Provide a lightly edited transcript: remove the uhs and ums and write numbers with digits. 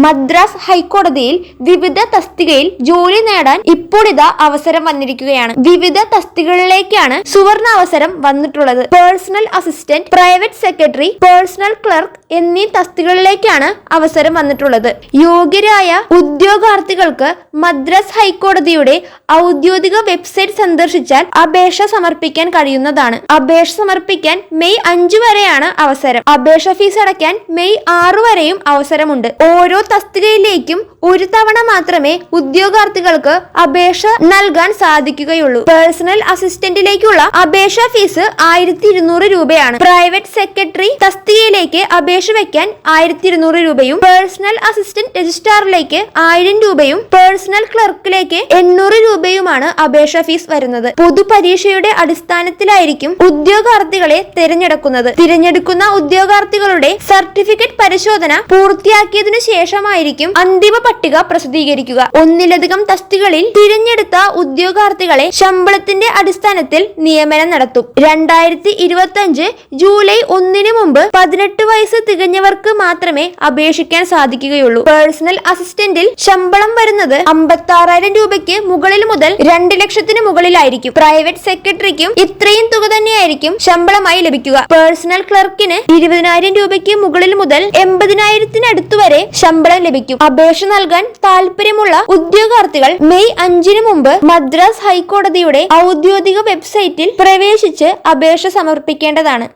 മദ്രാസ് ഹൈക്കോടതിയിൽ വിവിധ തസ്തികയിൽ ജോലി നേടാൻ ഇപ്പോൾ ഇതാ അവസരം വന്നിരിക്കുകയാണ്. വിവിധ തസ്തികകളിലേക്കാണ് സുവർണ അവസരം വന്നിട്ടുള്ളത്. Personal assistant, private secretary, personal clerk എന്നീ തസ്തികകളിലേക്കാണ് അവസരം വന്നിട്ടുള്ളത്. യോഗ്യരായ ഉദ്യോഗാർത്ഥികൾക്ക് മദ്രാസ് ഹൈക്കോടതിയുടെ ഔദ്യോഗിക വെബ്സൈറ്റ് സന്ദർശിച്ചാൽ അപേക്ഷ സമർപ്പിക്കാൻ കഴിയുന്നതാണ്. അപേക്ഷ സമർപ്പിക്കാൻ മെയ് 5 വരെയാണ് അവസരം. അപേക്ഷ ഫീസ് അടയ്ക്കാൻ മെയ് 6 വരെയും അവസരമുണ്ട്. ഓരോ തസ്തികയിലേക്കും ഒരു തവണ മാത്രമേ ഉദ്യോഗാർത്ഥികൾക്ക് അപേക്ഷ നൽകാൻ സാധിക്കുകയുള്ളൂ. പേഴ്സണൽ അസിസ്റ്റന്റിലേക്കുള്ള അപേക്ഷാ ഫീസ് 1200 രൂപയാണ്. പ്രൈവറ്റ് സെക്രട്ടറി തസ്തികയിലേക്ക് അപേക്ഷ വയ്ക്കാൻ 1200 രൂപയും, പേഴ്സണൽ അസിസ്റ്റന്റ് രജിസ്ട്രാറിലേക്ക് 1000 രൂപയും, പേഴ്സണൽ ക്ലർക്കിലേക്ക് 800 രൂപയുമാണ് അപേക്ഷാ ഫീസ് വരുന്നത്. പൊതുപരീക്ഷയുടെ അടിസ്ഥാനത്തിലായിരിക്കും ഉദ്യോഗാർത്ഥികളെ തിരഞ്ഞെടുക്കുന്നത്. തിരഞ്ഞെടുക്കുന്ന ഉദ്യോഗാർത്ഥികളുടെ സർട്ടിഫിക്കറ്റ് പരിശോധന പൂർത്തിയാക്കിയതിനു ശേഷമായിരിക്കും അന്തിമ പട്ടിക പ്രസിദ്ധീകരിക്കുക. ഒന്നിലധികം തസ്തികകളിൽ തിരഞ്ഞെടുത്ത ഉദ്യോഗാർത്ഥികളെ ശമ്പളത്തിന്റെ അടിസ്ഥാനത്തിൽ നിയമനം നടത്തും. 2025 ജൂലൈ 1 മുമ്പ് 18 വയസ്സ് തികഞ്ഞവർക്ക് മാത്രമേ അപേക്ഷിക്കാൻ സാധിക്കുകയുള്ളൂ. പേഴ്സണൽ അസിസ്റ്റന്റിൽ ശമ്പളം വരുന്നത് 56,000 രൂപയ്ക്ക് മുകളിൽ മുതൽ 2 ലക്ഷത്തിന് മുകളിലായിരിക്കും. പ്രൈവറ്റ് സെക്രട്ടറിക്കും ഇത്രയും തുക തന്നെയായിരിക്കും ശമ്പളമായി ലഭിക്കുക. പേഴ്സണൽ ക്ലർക്കിന് 20,000 രൂപയ്ക്ക് മുകളിൽ മുതൽ 80,000 വരെ ശമ്പളം ലഭിക്കും. അപേക്ഷ നൽകാൻ താല്പര്യമുള്ള ഉദ്യോഗാർത്ഥികൾ മെയ് 5 മുമ്പ് മദ്രാസ് ഹൈക്കോടതിയുടെ ഔദ്യോഗിക വെബ്സൈറ്റിൽ പ്രവേശിച്ച് അപേക്ഷ സമർപ്പിക്കേണ്ടതാണ്.